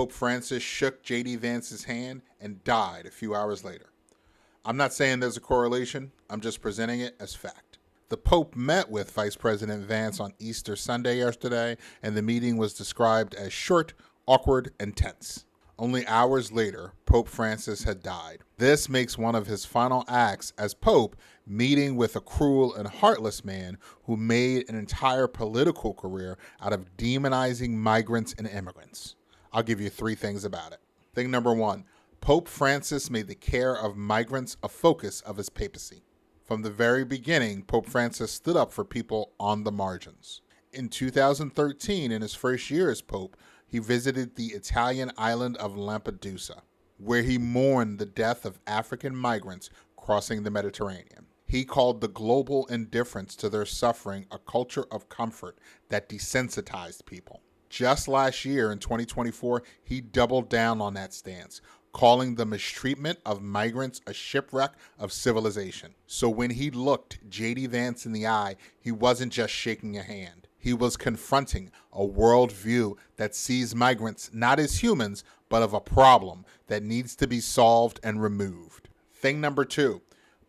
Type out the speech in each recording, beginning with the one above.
Pope Francis shook JD Vance's hand and died a few hours later. I'm not saying there's a correlation, I'm just presenting it as fact. The Pope met with Vice President Vance on Easter Sunday yesterday, and the meeting was described as short, awkward, and tense. Only hours later, Pope Francis had died. This makes one of his final acts as Pope meeting with a cruel and heartless man who made an entire political career out of demonizing migrants and immigrants. I'll give you 3 things about it. Thing number 1, Pope Francis made the care of migrants a focus of his papacy. From the very beginning, Pope Francis stood up for people on the margins. In 2013, in his first year as Pope, he visited the Italian island of Lampedusa, where he mourned the death of African migrants crossing the Mediterranean. He called the global indifference to their suffering a culture of comfort that desensitized people. Just last year, in 2024, he doubled down on that stance, calling the mistreatment of migrants a shipwreck of civilization. So when he looked JD Vance in the eye, he wasn't just shaking a hand. He was confronting a worldview that sees migrants not as humans, but of a problem that needs to be solved and removed. Thing number 2,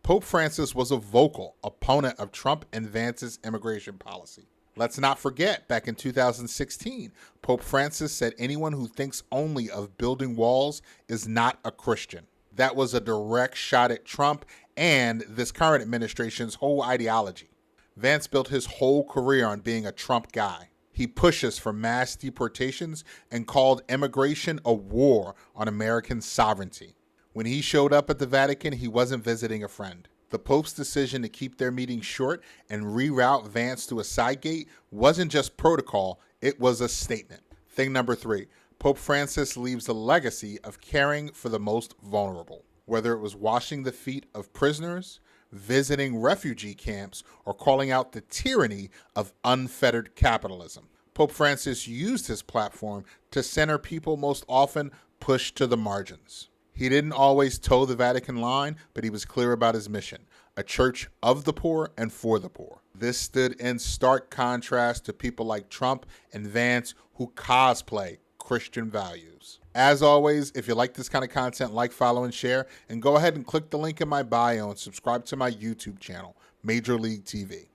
Pope Francis was a vocal opponent of Trump and Vance's immigration policy. Let's not forget, back in 2016, Pope Francis said anyone who thinks only of building walls is not a Christian. That was a direct shot at Trump and this current administration's whole ideology. Vance built his whole career on being a Trump guy. He pushes for mass deportations and called immigration a war on American sovereignty. When he showed up at the Vatican, he wasn't visiting a friend. The Pope's decision to keep their meeting short and reroute Vance to a side gate wasn't just protocol, it was a statement. Thing number 3, Pope Francis leaves a legacy of caring for the most vulnerable. Whether it was washing the feet of prisoners, visiting refugee camps, or calling out the tyranny of unfettered capitalism, Pope Francis used his platform to center people most often pushed to the margins. He didn't always toe the Vatican line, but he was clear about his mission, a church of the poor and for the poor. This stood in stark contrast to people like Trump and Vance who cosplay Christian values. As always, if you like this kind of content, like, follow, and share, and go ahead and click the link in my bio and subscribe to my YouTube channel, Major League TV.